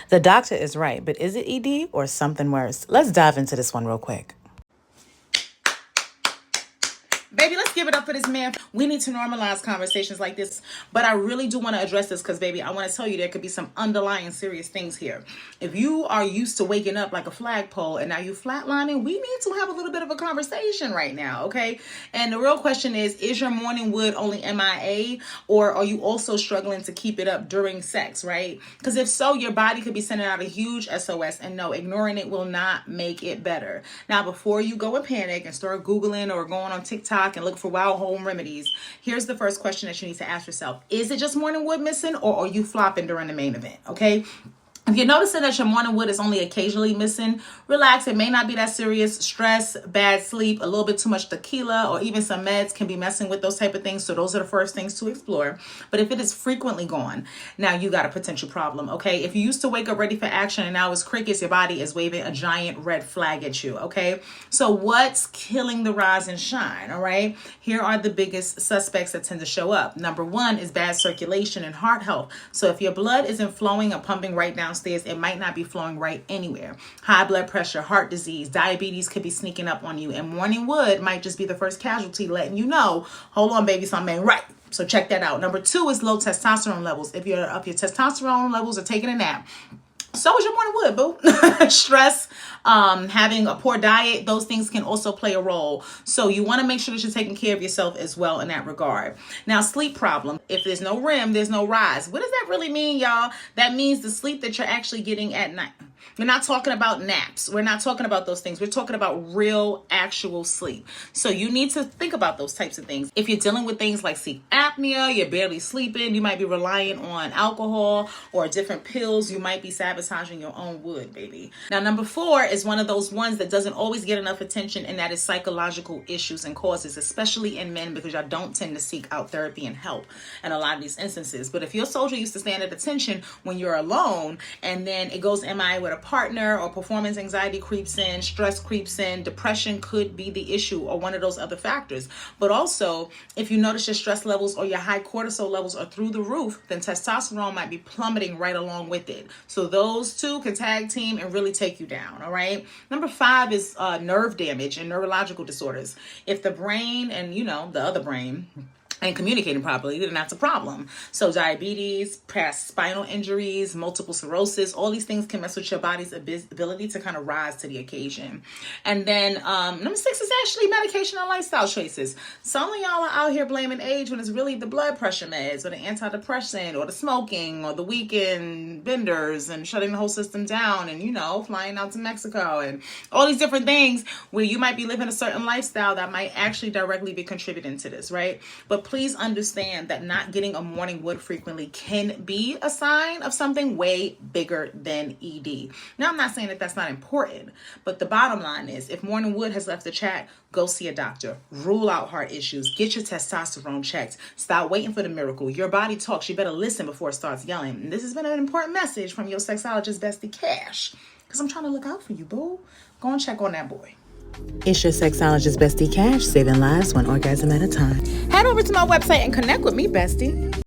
The doctor is right, but is it ED or something worse? Let's dive into this one real quick. Baby, let's give it up for this man. We need to normalize conversations like this. But I really do want to address this because, baby, I want to tell you there could be some underlying serious things here. If you are used to waking up like a flagpole and now you flatlining, we need to have a little bit of a conversation right now, okay? And the real question is your morning wood only MIA, or are you also struggling to keep it up during sex, right? Because if so, your body could be sending out a huge SOS, and no, ignoring it will not make it better. Now, before you go and panic and start Googling or going on TikTok and look for wild home remedies, here's the first question that you need to ask yourself. Is it just morning wood missing, or are you flopping during the main event? Okay. If you're noticing that your morning wood is only occasionally missing, relax. It may not be that serious. Stress, bad sleep, a little bit too much tequila, or even some meds can be messing with those type of things. So those are the first things to explore. But if it is frequently gone, now you got a potential problem, okay? If you used to wake up ready for action and now it's crickets, your body is waving a giant red flag at you, okay? So what's killing the rise and shine, all right? Here are the biggest suspects that tend to show up. Number one is bad circulation and heart health. So if your blood isn't flowing or pumping right downstairs, it might not be flowing right anywhere. High blood pressure, heart disease, diabetes could be sneaking up on you, and morning wood might just be the first casualty letting you know, hold on, baby, something ain't right. So check that out. Number two is low testosterone levels. If your testosterone levels are taking a nap, so is your morning wood, boo. Stress, having a poor diet, those things can also play a role. So you want to make sure that you're taking care of yourself as well in that regard. Now, sleep problem. If there's no REM, there's no rise. What does that really mean, y'all? That means the sleep that you're actually getting at night. We're not talking about naps. We're not talking about those things. We're talking about real, actual sleep. So you need to think about those types of things. If you're dealing with things like sleep apnea, you're barely sleeping, you might be relying on alcohol or different pills. You might be sabotaging your own wood, baby. Now, number four is one of those ones that doesn't always get enough attention, and that is psychological issues and causes, especially in men, because y'all don't tend to seek out therapy and help in a lot of these instances. But if your soldier used to stand at attention when you're alone, and then it goes MI with a partner, or performance anxiety creeps in, stress creeps in, depression could be the issue or one of those other factors. But also, if you notice your stress levels or your high cortisol levels are through the roof, then testosterone might be plummeting right along with it. So those two can tag team and really take you down, all right? Number five is nerve damage and neurological disorders. If the brain and, the other brain and communicating properly, then that's a problem. So diabetes, past spinal injuries, multiple sclerosis, all these things can mess with your body's ability to kind of rise to the occasion. And then number six is actually medication and lifestyle choices. Some of y'all are out here blaming age when it's really the blood pressure meds or the antidepressant or the smoking or the weekend benders and shutting the whole system down and, flying out to Mexico and all these different things where you might be living a certain lifestyle that might actually directly be contributing to this, right? But please understand that not getting a morning wood frequently can be a sign of something way bigger than ED. Now, I'm not saying that that's not important, but the bottom line is if morning wood has left the chat, go see a doctor, rule out heart issues, get your testosterone checked, stop waiting for the miracle. Your body talks. You better listen before it starts yelling. And this has been an important message from your sexologist, Bestie Cash, because I'm trying to look out for you, boo. Go and check on that boy. It's your sexologist, Bestie Cash, saving lives one orgasm at a time. Head over to my website and connect with me, bestie.